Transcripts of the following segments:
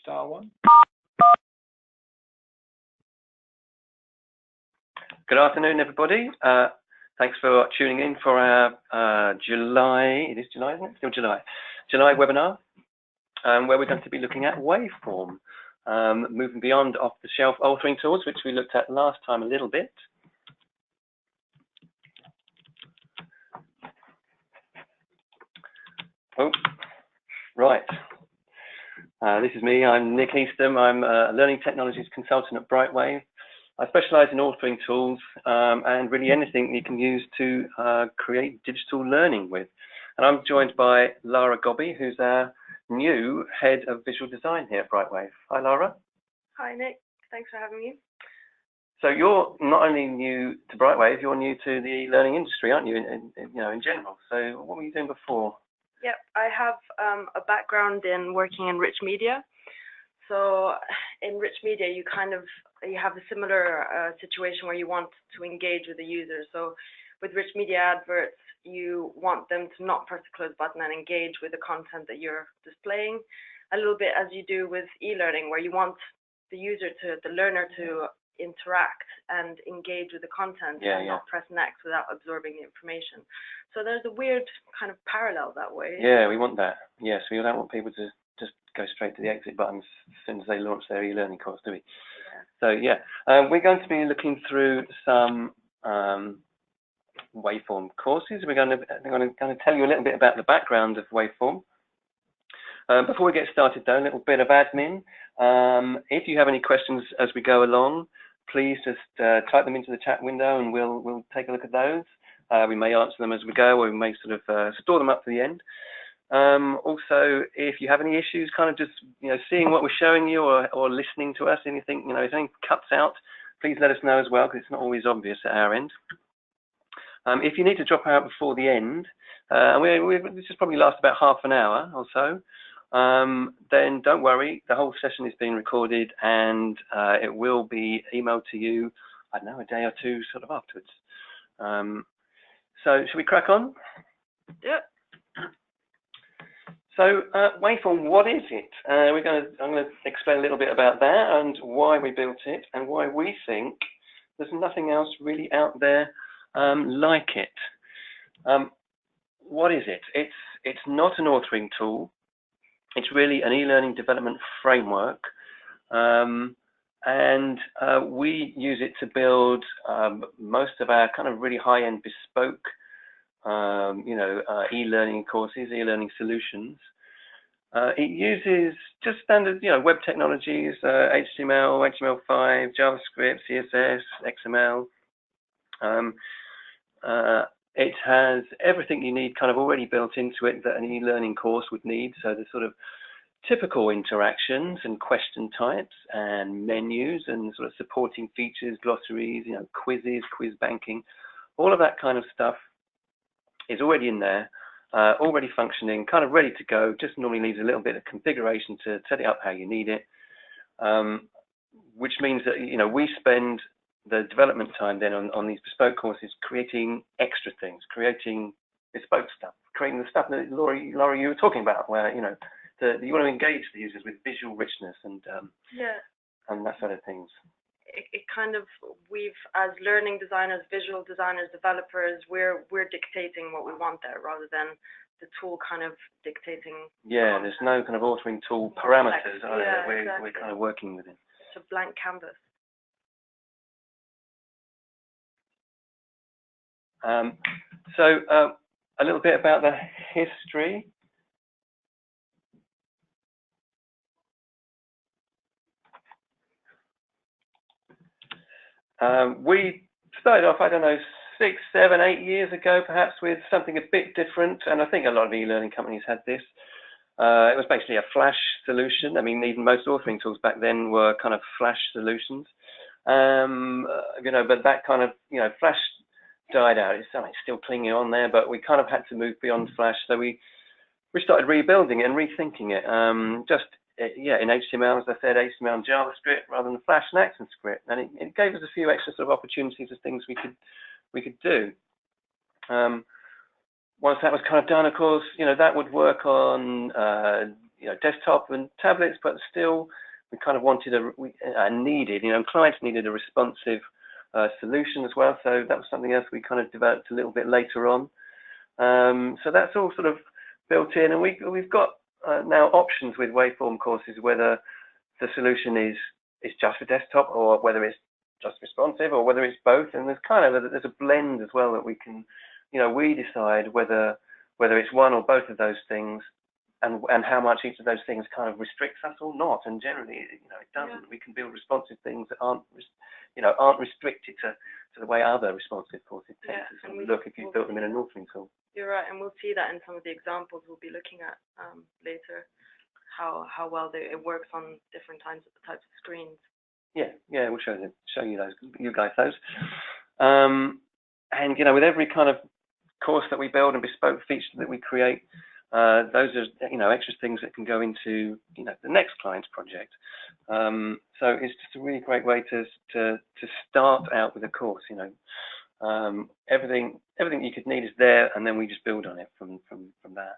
star one. Good afternoon, everybody. Thanks for tuning in for our July, it is July, isn't it? Still July webinar, where we're going to be looking at Waveform, moving beyond off-the-shelf authoring tools, which we looked at last time a little bit. Oh, right. This is me. I'm Nick Eastham. I'm a learning technologies consultant at Brightwave. I specialise in authoring tools and really anything you can use to create digital learning with. And I'm joined by Lara Gobbi, who's our new head of visual design here at Brightwave. Hi, Lara. Hi, Nick. Thanks for having me. So you're not only new to Brightwave, you're new to the learning industry, aren't you? In general. So what were you doing before? Yep, I have a background in working in rich media. So in rich media, you have a similar situation where you want to engage with the user. So with rich media adverts, you want them to not press the close button and engage with the content that you're displaying, a little bit as you do with e-learning, where you want the learner to interact and engage with the content and not press next without absorbing the information. So there's a weird kind of parallel that way. Yeah, we want that. Yes, we don't want people to just go straight to the exit buttons as soon as they launch their e-learning course, do we? Yeah. So we're going to be looking through some Waveform courses. We're going to tell you a little bit about the background of Waveform. Before we get started though, a little bit of admin. If you have any questions as we go along, please just type them into the chat window and we'll take a look at those. We may answer them as we go, or we may sort of store them up to the end. Also, if you have any issues, kind of just seeing what we're showing you or listening to us, anything if anything cuts out, please let us know as well, because it's not always obvious at our end. If you need to drop out before the end, this will probably last about half an hour or so, then don't worry, the whole session is being recorded and it will be emailed to you, I don't know, a day or two sort of afterwards. So should we crack on? Yep. So Waveform, what is it? I'm going to explain a little bit about that and why we built it and why we think there's nothing else really out there like it. What is it? It's not an authoring tool. It's really an e-learning development framework, and we use it to build most of our kind of really high-end bespoke e-learning courses, e-learning solutions. It uses just standard, web technologies, HTML, HTML5, JavaScript, CSS, XML. It has everything you need kind of already built into it that an e-learning course would need. So the sort of typical interactions and question types and menus and sort of supporting features, glossaries, quizzes, quiz banking, all of that kind of stuff is already in there, already functioning, kind of ready to go. Just normally needs a little bit of configuration to set it up how you need it, which means that we spend the development time then on these bespoke courses creating extra things, creating bespoke stuff, creating the stuff that Lara, you were talking about, where you want to engage the users with visual richness and that sort of things. It kind of, as learning designers, visual designers, developers, we're dictating what we want there rather than the tool kind of dictating. Yeah, there's no kind of authoring tool parameters. We're kind of working with it. It's a blank canvas. So a little bit about the history. We started off, I don't know, 6, 7, 8 years ago, perhaps, with something a bit different, and I think a lot of e-learning companies had this. It was basically a Flash solution. I mean, even most authoring tools back then were kind of Flash solutions. But that kind of, Flash died out. It's still clinging on there, but we kind of had to move beyond Flash, so we started rebuilding it and rethinking it. In HTML, as I said, HTML and JavaScript rather than Flash and ActionScript, and it gave us a few extra sort of opportunities of things we could do. Once that was kind of done, of course, that would work on desktop and tablets, but still we kind of wanted needed, clients needed a responsive solution as well. So that was something else we kind of developed a little bit later on. So that's all sort of built in, and we've got now options with Waveform courses, whether the solution is just for desktop, or whether it's just responsive, or whether it's both. And there's kind of there's a blend as well that we can, we decide whether it's one or both of those things, and how much each of those things kind of restricts us or not. And generally, it doesn't. We can build responsive things that aren't restricted to the way other responsive courses tend to sort of look if you built them in an authoring tool. You're right, and we'll see that in some of the examples we'll be looking at later, how well it works on different types of screens. Yeah, we'll show you guys those. And with every kind of course that we build and bespoke feature that we create, those are extra things that can go into the next client's project. So it's just a really great way to start out with a course. Everything you could need is there, and then we just build on it from that.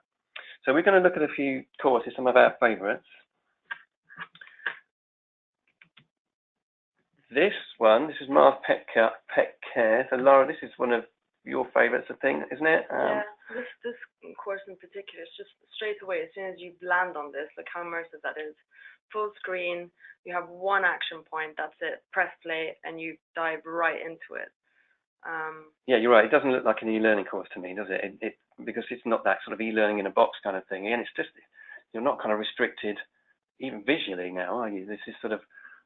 So we're going to look at a few courses, some of our favourites. This is Mars Pet Care. So Lara, this is one of your favourites, I think, isn't it? Yeah, this course in particular is just straight away, as soon as you land on this, look how immersive that is. Full screen, you have one action point, that's it. Press play, and you dive right into it. Yeah, you're right. It doesn't look like an e-learning course to me, does it? Because it's not that sort of e-learning in a box kind of thing. And it's just, you're not kind of restricted, even visually now, are you? This is sort of,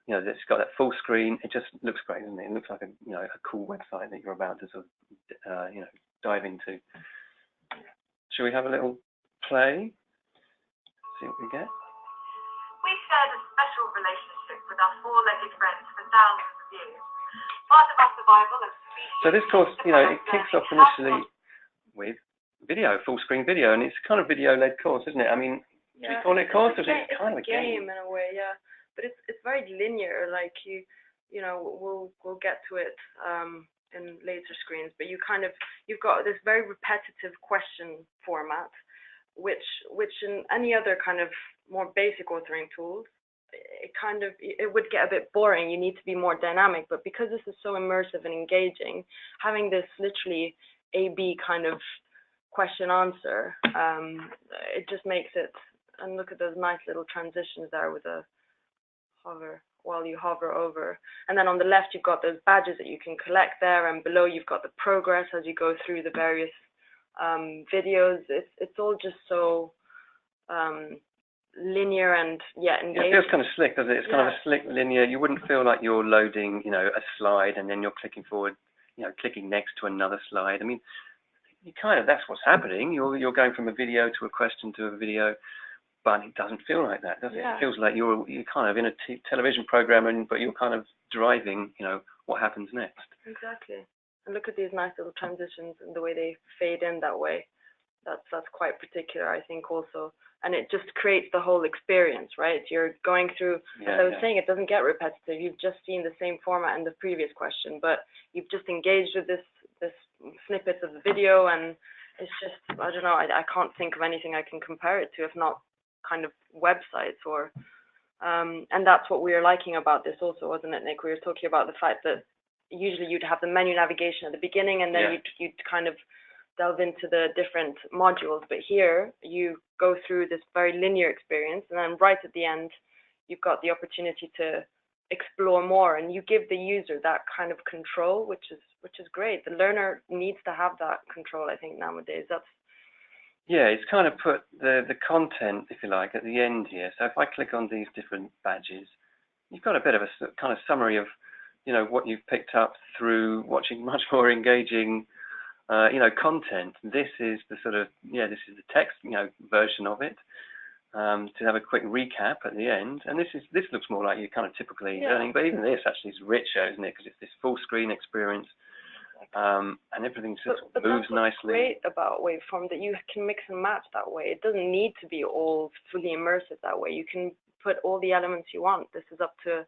it's got that full screen. It just looks great, doesn't it? It looks like a cool website that you're about to sort of, dive into. Shall we have a little play? See what we get. We've shared a special relationship with our four-legged friends for thousands of years. Part of our survival as species. So this course, it kicks off initially with video, full screen video, and it's kind of video-led course, isn't it? I mean, do we call it a course, or is it kind of a game? In a way, yeah. But it's very linear. Like we'll get to it in later screens. But you've got this very repetitive question format, which in any other kind of more basic authoring tools, it would get a bit boring. You need to be more dynamic. But because this is so immersive and engaging, having this literally A/B kind of question answer, it just makes it. And look at those nice little transitions there with a hover while you hover over. And then on the left, you've got those badges that you can collect there, and below you've got the progress as you go through the various videos. It's all just so linear and engaging. It feels kind of slick, doesn't it? It's kind of a slick linear. You wouldn't feel like you're loading, a slide and then you're clicking forward, clicking next to another slide. I mean, that's what's happening. You're going from a video to a question to a video. But it doesn't feel like that, does it? It feels like you're kind of in a television program, but you're kind of driving, what happens next. Exactly. And look at these nice little transitions and the way they fade in that way. That's quite particular, I think, also. And it just creates the whole experience, right? You're going through, as I was saying, it doesn't get repetitive. You've just seen the same format in the previous question, but you've just engaged with this snippets of the video, and it's just, I don't know, I can't think of anything I can compare it to, if not kind of websites or and that's what we were liking about this also, wasn't it, Nick? We were talking about the fact that usually you'd have the menu navigation at the beginning, and then you'd kind of delve into the different modules, but here you go through this very linear experience, and then right at the end you've got the opportunity to explore more, and you give the user that kind of control, which is great. The learner needs to have that control, I think, nowadays. It's kind of put the content, if you like, at the end here. So if I click on these different badges, you've got a bit of a kind of summary of, what you've picked up through watching much more engaging, content. This is the sort of, this is the text, version of it, to have a quick recap at the end. And this looks more like you're kind of typically learning, but even this actually is richer, isn't it? Because it's this full screen experience. And everything just moves nicely. What's great about Waveform, that you can mix and match that way. It doesn't need to be all fully immersive that way. You can put all the elements you want. This is up to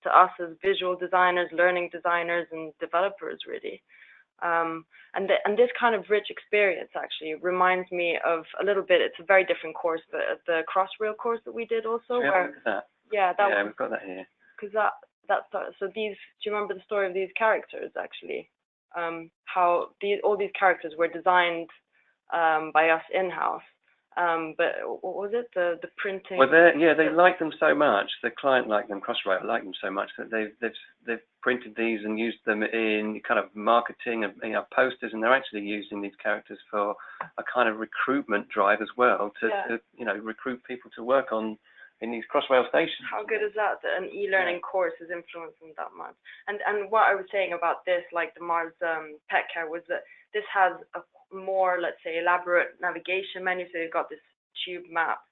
us as visual designers, learning designers, and developers, really. And this kind of rich experience actually reminds me of a little bit. It's a very different course, but the Crossrail course that we did also. Should we have a look at that? Yeah, we've got that here. Because so these. Do you remember the story of these characters actually? How all these characters were designed by us in-house. But what was it? The printing. Well, they like them so much. The client liked them. Crossrail liked them so much that they've printed these and used them in kind of marketing and posters, and they're actually using these characters for a kind of recruitment drive as well to recruit people to work in these Crossrail stations. How good is that an e-learning course is influencing that much? And what I was saying about this, like the Mars Pet Care, was that this has a more, let's say, elaborate navigation menu. So you've got this tube map,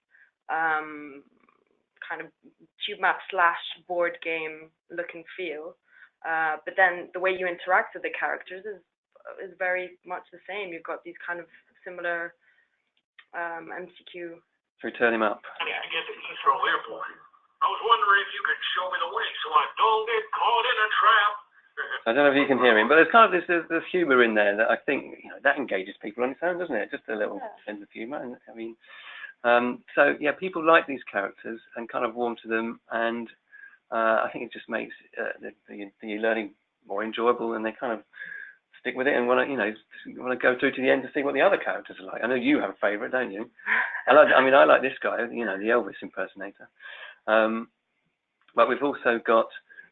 kind of tube map / board game look and feel. But then the way you interact with the characters is very much the same. You've got these kind of similar MCQ. Should we turn him up? I need to get to Heathrow Airport. I was wondering if you could show me the way so I don't get caught in a trap. I don't know if you can hear him, but there's kind of this humour in there that I think that engages people on its own, doesn't it? Just a little sense of humour. And I mean, so yeah, people like these characters and kind of warm to them, and I think it just makes the learning more enjoyable, and they kind of stick with it and want to go through to the end to see what the other characters are like. I know you have a favourite, don't you? I like this guy, the Elvis impersonator. But we've also got.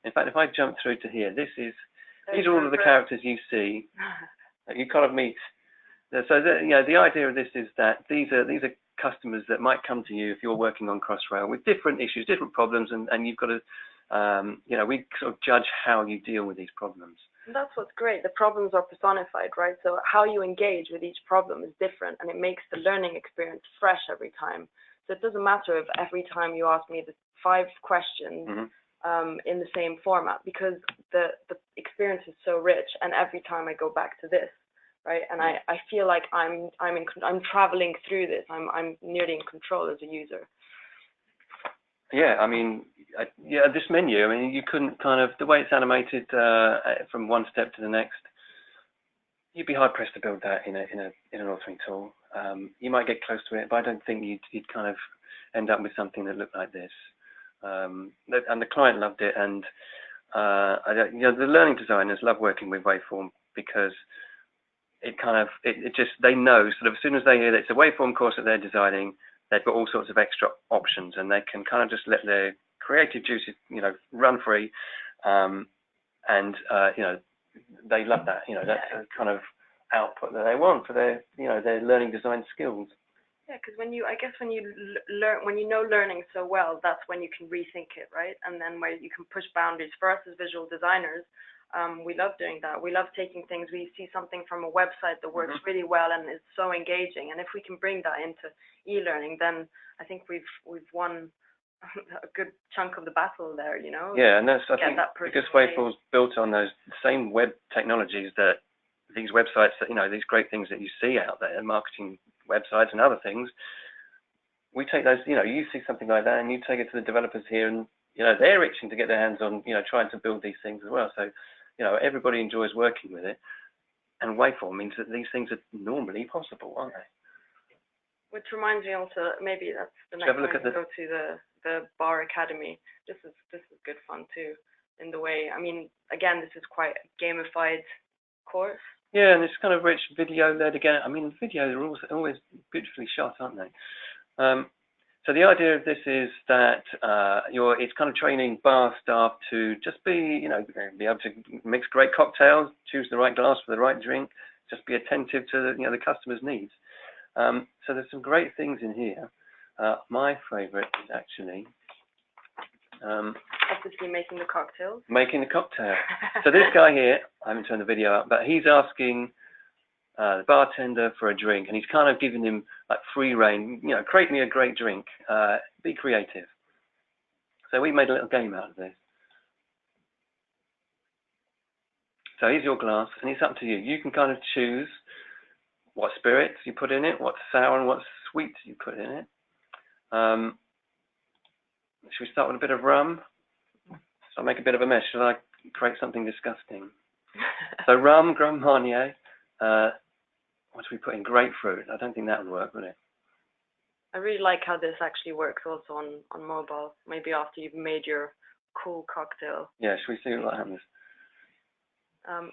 In fact, if I jump through to here, these are all of the characters you see that you kind of meet. So the idea of this is that these are customers that might come to you if you're working on Crossrail with different issues, different problems, and you've got to, we sort of judge how you deal with these problems. And that's what's great. The problems are personified, right? So how you engage with each problem is different, and it makes the learning experience fresh every time. So it doesn't matter if every time you ask me the 5 questions. Mm-hmm. In the same format, because the experience is so rich, and every time I go back to this, right, and I feel like I'm traveling through this. I'm nearly in control as a user. Yeah, I mean, this menu. I mean, you couldn't kind of the way it's animated from one step to the next. You'd be hard pressed to build that in an authoring tool. You might get close to it, but I don't think you'd kind of end up with something that looked like this. And the client loved it, and the learning designers love working with Waveform because it just they know sort of as soon as they hear that it's a Waveform course that they're designing, they've got all sorts of extra options, and they can kind of just let their creative juices run free, and they love that. That's the kind of output that they want for their their learning design skills. Yeah, because when you know learning so well, that's when you can rethink it, right? And then where you can push boundaries. For us as visual designers, we love doing that. We love taking things. We see something from a website that works really well and is so engaging, and if we can bring that into e-learning, then I think we've won a good chunk of the battle there. Yeah, and that's I think because Waveform's built on those same web technologies that these websites that these great things that you see out there, marketing websites and other things, we take those, you see something like that and you take it to the developers here, and they're itching to get their hands on trying to build these things as well. So everybody enjoys working with it, and Waveform means that these things are normally possible, aren't they? Which reminds me also, maybe that's the next time we go to the Bar Academy. This is good fun too, in the way, I mean, again, this is quite a gamified course. Yeah, and it's kind of rich video-led again. I mean, videos are always beautifully shot, aren't they? So the idea of this is that it's kind of training bar staff to just be able to mix great cocktails, choose the right glass for the right drink, just be attentive to the customer's needs. So there's some great things in here. My favourite is actually obviously making the cocktails. Making the cocktail. So this guy here, I haven't turned the video up, but he's asking the bartender for a drink, and he's kind of giving him like free rein. Create me a great drink. Be creative. So we made a little game out of this. So here's your glass, and it's up to you. You can kind of choose what spirits you put in it, what sour and what sweet you put in it. Should we start with a bit of rum? So I'll make a bit of a mess. Shall I create something disgusting? So rum, Grand Marnier. What do we put in? Grapefruit. I don't think that would work, would it? I really like how this actually works also on mobile. Maybe after you've made your cool cocktail. Yeah, should we see what happens?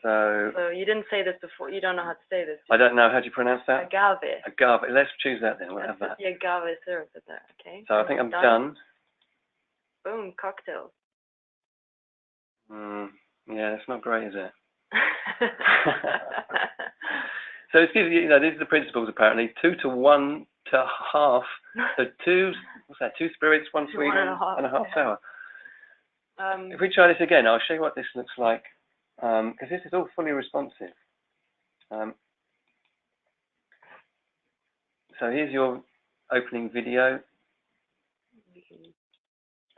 So you didn't say this before. You don't know how to say this. I don't know. How do you pronounce that? Agave. Agave. Let's choose that then. We'll have that. The agave syrup in there. Okay. So I think I'm done. Boom, cocktail. Yeah, it's not great, is it? So it's given you know, these are the principles apparently. 2 to 1 to half. So what's that? 2 spirits, 1 sweet, and a half sour. If we try this again, I'll show you what this looks like. Because this is all fully responsive. So here's your opening video. You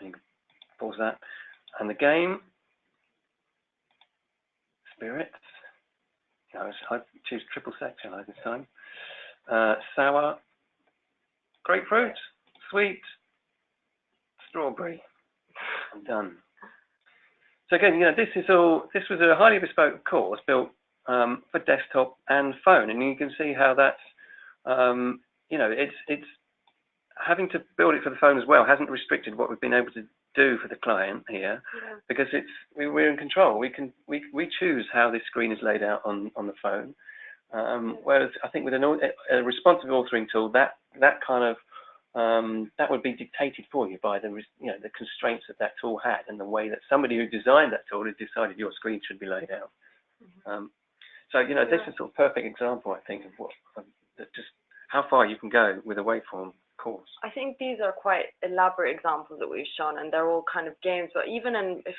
can pause that. And the game, spirits. No, I choose triple sec, shall I, this time? Sour, grapefruit, sweet, strawberry. I'm done. So again, you know, this was a highly bespoke course built for desktop and phone, and you can see how that's, you know, it's having to build it for the phone as well hasn't restricted what we've been able to do for the client here, because we're in control. We choose how this screen is laid out on the phone. Whereas I think with a responsive authoring tool, that kind of that would be dictated for you by the constraints that tool had, and the way that somebody who designed that tool has decided your screen should be laid out. So you know, this is a sort of perfect example, I think, of just how far you can go with a waveform course. I think these are quite elaborate examples that we've shown, and they're all kind of games. But even if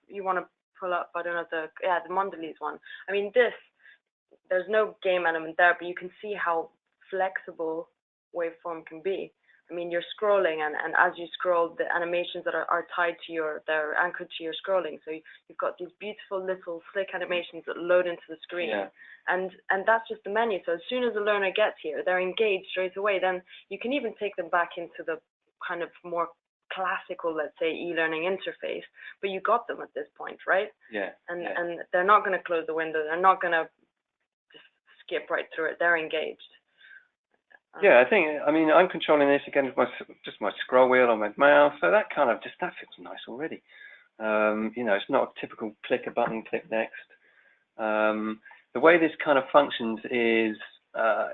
you want to pull up, I don't know, the Mondelez one. I mean, there's no game element there, but you can see how flexible waveform can be. I mean, you're scrolling, and as you scroll, the animations that are tied to they're anchored to your scrolling. So you've got these beautiful little slick animations that load into the screen. Yeah. And that's just the menu. So as soon as the learner gets here, they're engaged straight away. Then you can even take them back into the kind of more classical, let's say, e-learning interface. But you got them at this point, right? Yeah. And they're not going to close the window. They're not going to just skip right through it. They're engaged. Yeah, I mean, I'm controlling this again with my scroll wheel on my mouse, so that feels nice already. You know, it's not a typical click a button, click next. The way this kind of functions is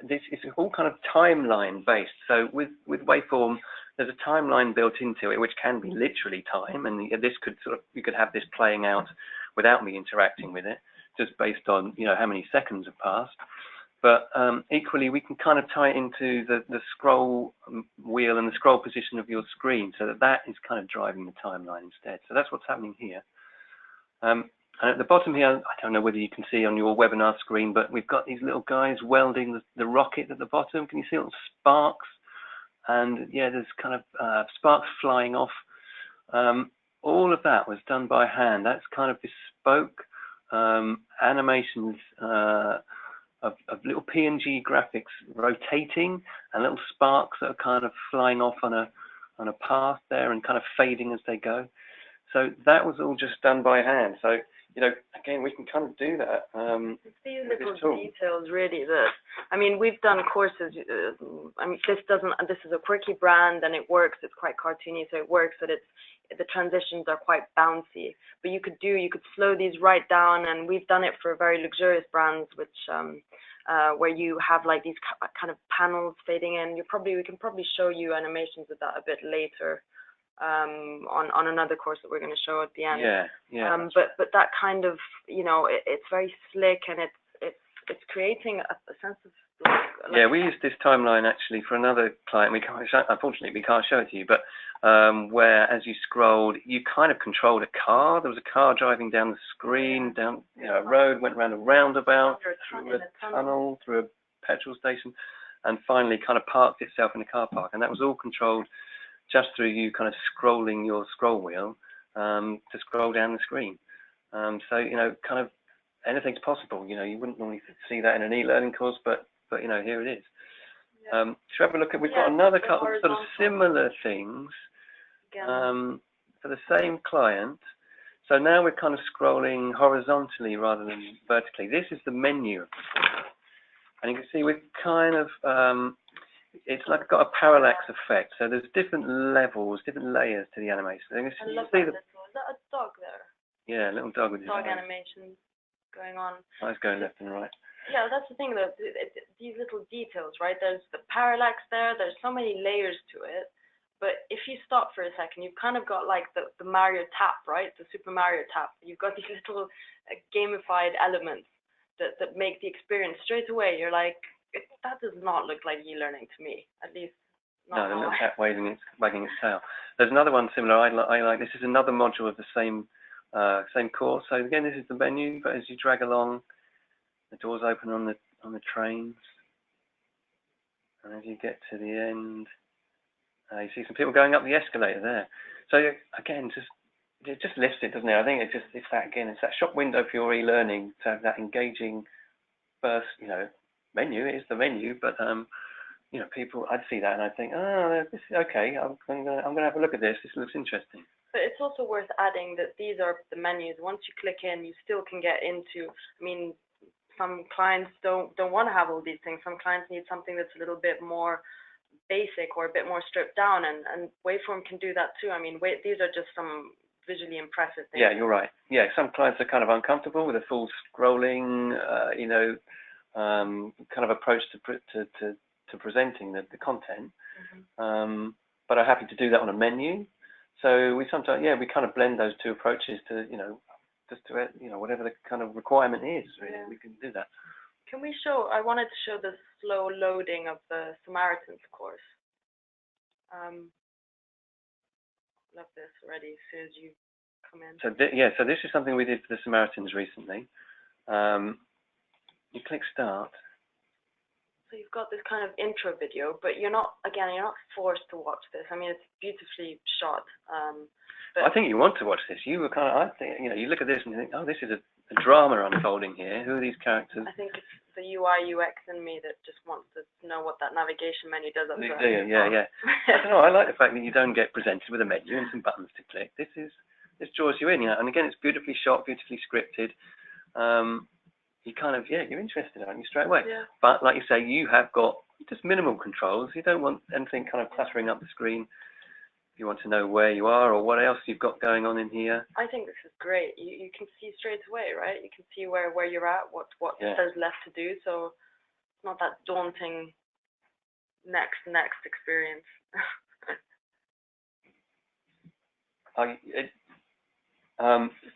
this is all kind of timeline based. So with waveform, there's a timeline built into it, which can be literally time, and you could have this playing out without me interacting with it, just based on, you know, how many seconds have passed. But equally, we can kind of tie it into the scroll wheel and the scroll position of your screen, so that is kind of driving the timeline instead. So that's what's happening here. And at the bottom here, I don't know whether you can see on your webinar screen, but we've got these little guys welding the rocket at the bottom. Can you see little sparks? And yeah, there's kind of sparks flying off. All of that was done by hand. That's kind of bespoke animations of little PNG graphics rotating, and little sparks that are kind of flying off on a path there and kind of fading as they go. So that was all just done by hand. So, you know, again, we can kind of do that. It's these little details, really. I mean, we've done courses. I mean, this is a quirky brand, and it works. It's quite cartoony, so it works. But the transitions are quite bouncy. But you could slow these right down, and we've done it for very luxurious brands, which where you have like these kind of panels fading in. We can probably show you animations of that a bit later. On another course that we're going to show at the end. Yeah. But that kind of, you know, it's very slick, and it's creating a sense of like we used this timeline actually for another client. Unfortunately we can't show it to you, but where as you scrolled, you kind of controlled a car. There was a car driving down the screen, down a road, went around a roundabout, through a tunnel, through a petrol station, and finally kind of parked itself in a car park. And that was all controlled just through you kind of scrolling your scroll wheel to scroll down the screen. So, you know, kind of anything's possible. You know, you wouldn't normally see that in an e-learning course, but you know, here it is. Should we have a look at, we've got another couple of sort of similar things for the same client. So now we're kind of scrolling horizontally rather than vertically. This is the menu of the book. And you can see we've kind of, it's like got a parallax effect. So there's different levels, different layers to the animation. So you can love see that. Is that a dog there? Yeah, a little dog with his dog eyes. animation going on. Eyes going left and right. Yeah, that's the thing though. These little details, right? There's the parallax there. There's so many layers to it. But if you stop for a second, you've kind of got like the Mario tap, right? The Super Mario tap. You've got these little gamified elements that make the experience straight away. You're like, that does not look like e-learning to me, at least. No, the little cat wagging its tail. There's another one similar. I like. This is another module of the same course. So again, this is the menu, but as you drag along, the doors open on the trains, and as you get to the end, you see some people going up the escalator there. So again, it just lifts it, doesn't it? I think it's that shop window for your e-learning to have that engaging first, menu. It is the menu, but people, I'd see that and I'd think, oh, this is okay. I'm gonna have a look at this. This looks interesting. But it's also worth adding that these are the menus. Once you click in, you still can get into. I mean, some clients don't want to have all these things. Some clients need something that's a little bit more basic or a bit more stripped down, and Waveform can do that too. I mean, these are just some visually impressive things. Yeah, you're right. Yeah, some clients are kind of uncomfortable with a full scrolling, kind of approach to presenting the content, but are happy to do that on a menu. So we sometimes, we kind of blend those two approaches to, just to, whatever the kind of requirement is. Really, we can do that. Can we show? I wanted to show the slow loading of the Samaritans course. Love this already as soon as you come in. So so this is something we did for the Samaritans recently. You click start. So you've got this kind of intro video, but you're not forced to watch this. I mean, it's beautifully shot. I think you want to watch this. You were I think, you look at this and you think, oh, this is a drama unfolding here. Who are these characters? I think it's the UI UX in me that just wants to know what that navigation menu does up there. Yeah. I don't know. I like the fact that you don't get presented with a menu and some buttons to click. This draws you in, and again, it's beautifully shot, beautifully scripted. You kind of, you're interested, aren't you, straight away? Yeah. But like you say, you have got just minimal controls. You don't want anything kind of cluttering up the screen. If you want to know where you are or what else you've got going on in here. I think this is great. You can see straight away, right? You can see where you're at, what there's left to do. So it's not that daunting next experience.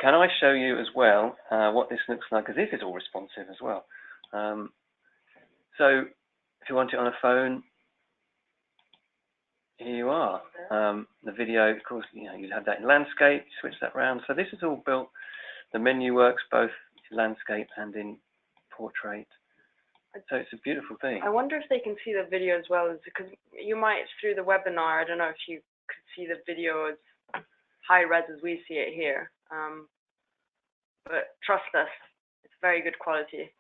Can I show you as well what this looks like? Because this is all responsive as well. So if you want it on a phone, here you are. The video, of course, you'd have that in landscape, switch that round. So this is all built. The menu works both in landscape and in portrait. So it's a beautiful thing. I wonder if they can see the video as well, because you might, through the webinar, I don't know if you could see the video as high res as we see it here. But trust us, it's very good quality.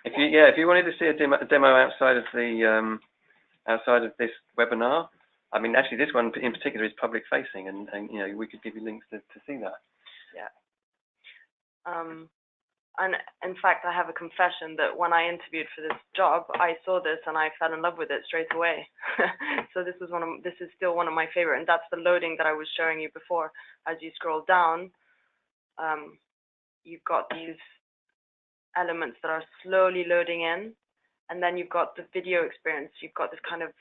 If you wanted to see a demo outside of this webinar, I mean, actually, this one in particular is public facing, and we could give you links to see that. Yeah. And in fact, I have a confession that when I interviewed for this job, I saw this and I fell in love with it straight away. So this is still one of my favorite, and that's the loading that I was showing you before. As you scroll down, you've got these elements that are slowly loading in, and then you've got the video experience. You've got this kind of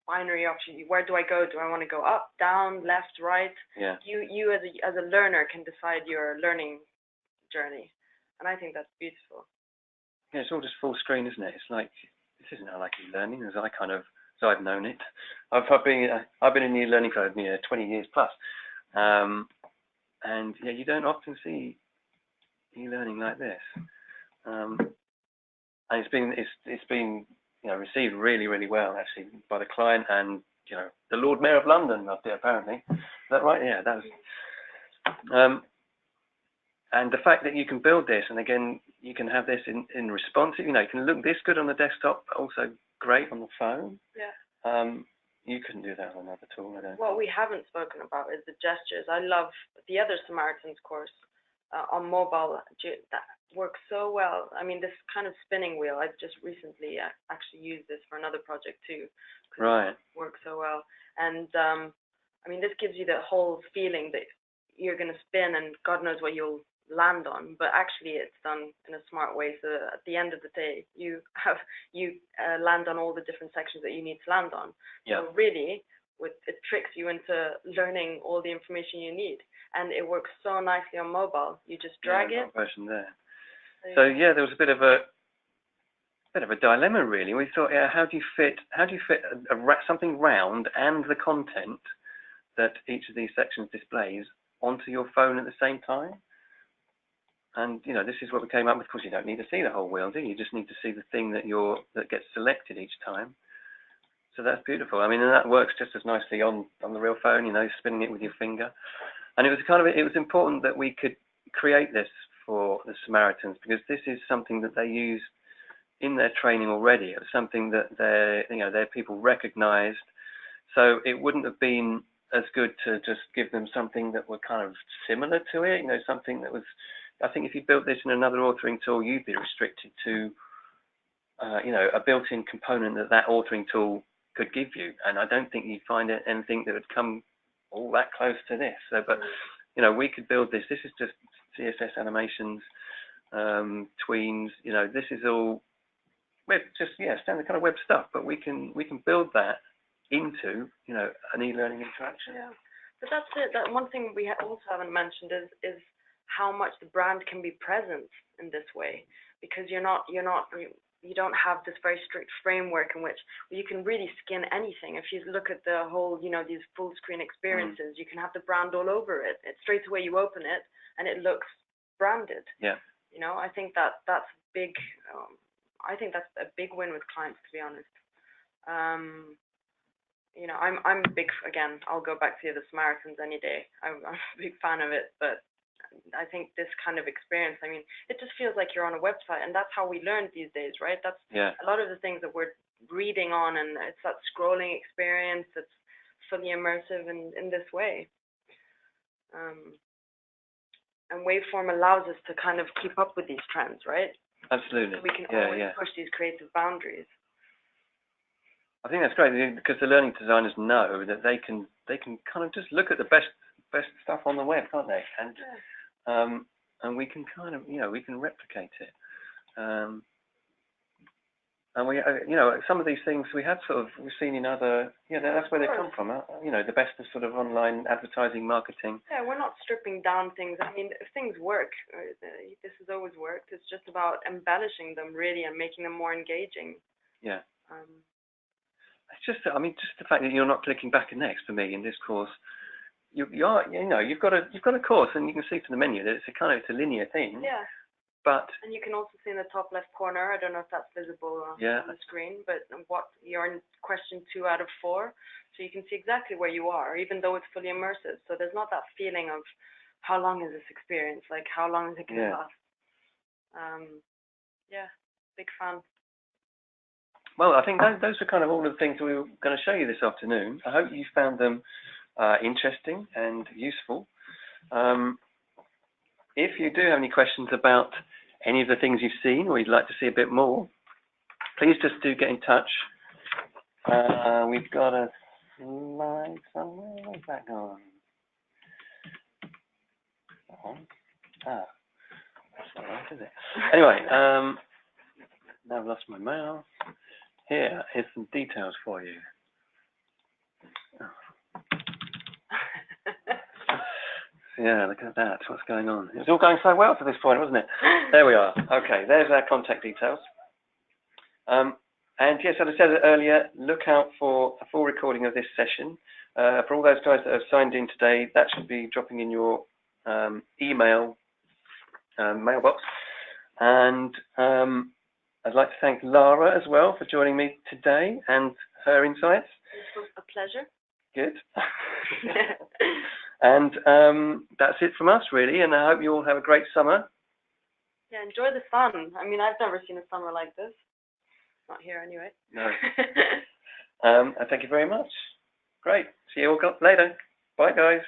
binary option. Where do I go? Do I want to go up, down, left, right? Yeah. You as a learner can decide your learning journey, and I think that's beautiful. Yeah, it's all just full screen, isn't it? It's like, this isn't like e-learning as I've known it. I've been in e-learning for 20 years plus, and you don't often see e-learning like this. And it's been received really, really well actually by the client and the Lord Mayor of London loved it apparently. Is that right? Yeah, that was. And the fact that you can build this, and again, you can have this in responsive. You can look this good on the desktop, but also great on the phone. Yeah. You couldn't do that on another tool, I don't. What we haven't spoken about is the gestures. I love the other Samaritans course on mobile. That works so well. I mean, this kind of spinning wheel, I've just recently actually used this for another project too. Right. It works so well. And I mean, this gives you the whole feeling that you're going to spin and God knows what you'll land on, but actually it's done in a smart way, so at the end of the day you land on all the different sections that you need to land on. Yeah. So really it tricks you into learning all the information you need, and it works so nicely on mobile. You just drag it. Version there. So yeah, there was a bit of a dilemma really. We thought, yeah, how do you fit something round and the content that each of these sections displays onto your phone at the same time? And you know, this is what we came up with. Of course, you don't need to see the whole wheel, do you? You just need to see the thing that gets selected each time. So that's beautiful. I mean, and that works just as nicely on the real phone, you know, spinning it with your finger. And it was important that we could create this for the Samaritans, because this is something that they use in their training already. It was something that their people recognised. So it wouldn't have been as good to just give them something that were kind of similar to it, you know, something that was. I think if you built this in another authoring tool, you'd be restricted to, you know, a built-in component that authoring tool could give you. And I don't think you'd find anything that would come all that close to this. So, but, you know, we could build this. This is just CSS animations, tweens. You know, this is all web, just standard kind of web stuff. But we can build that into, you know, an e-learning interaction. Yeah, but that's it. That one thing we also haven't mentioned is how much the brand can be present in this way, because you don't have this very strict framework in which you can really skin anything. If you look at the whole, you know, these full screen experiences, you can have the brand all over it. It's straight away you open it and it looks branded. Yeah. You know, I think that's big. I think that's a big win with clients, to be honest. You know, I'm big. Again, I'll go back to the Samaritans any day. I'm a big fan of it, but I think this kind of experience, I mean, it just feels like you're on a website, and that's how we learn these days, right? That's a lot of the things that we're reading on, and it's that scrolling experience that's fully immersive in this way. And Waveform allows us to kind of keep up with these trends, right? Absolutely. So we can always push these creative boundaries. I think that's great, because the learning designers know that they can kind of just look at the best stuff on the web, can't they? And we can kind of, you know, we can replicate it. And we, you know, some of these things we've seen in other, that's where they come from. You know, the best of sort of online advertising, marketing. Yeah, we're not stripping down things. I mean, if things work, this has always worked. It's just about embellishing them really and making them more engaging. Yeah. It's just, I mean, just the fact that you're not clicking back and next for me in this course. You've got a course, and you can see from the menu that it's a linear thing. Yeah. And you can also see in the top left corner, I don't know if that's visible on the screen, but you're in question 2 out of 4, so you can see exactly where you are, even though it's fully immersive. So there's not that feeling of how long is this experience, like how long is it going to last. Big fan. Well, I think those are kind of all of the things we were going to show you this afternoon. I hope you found them interesting and useful. If you do have any questions about any of the things you've seen, or you'd like to see a bit more, please just do get in touch. We've got a slide somewhere. Where's that gone? That's not right, is it? Anyway, now I've lost my mouse. Here's some details for you. Yeah, look at that. What's going on? It was all going so well to this point, wasn't it? There we are. Okay, there's our contact details. And yes, as I said earlier, look out for a full recording of this session. For all those guys that have signed in today, that should be dropping in your email mailbox. And I'd like to thank Lara as well for joining me today and her insights. It was a pleasure. Good. And that's it from us, really, and I hope you all have a great summer. Yeah, enjoy the sun. I mean, I've never seen a summer like this. Not here, anyway. No. And thank you very much. Great. See you all later. Bye, guys.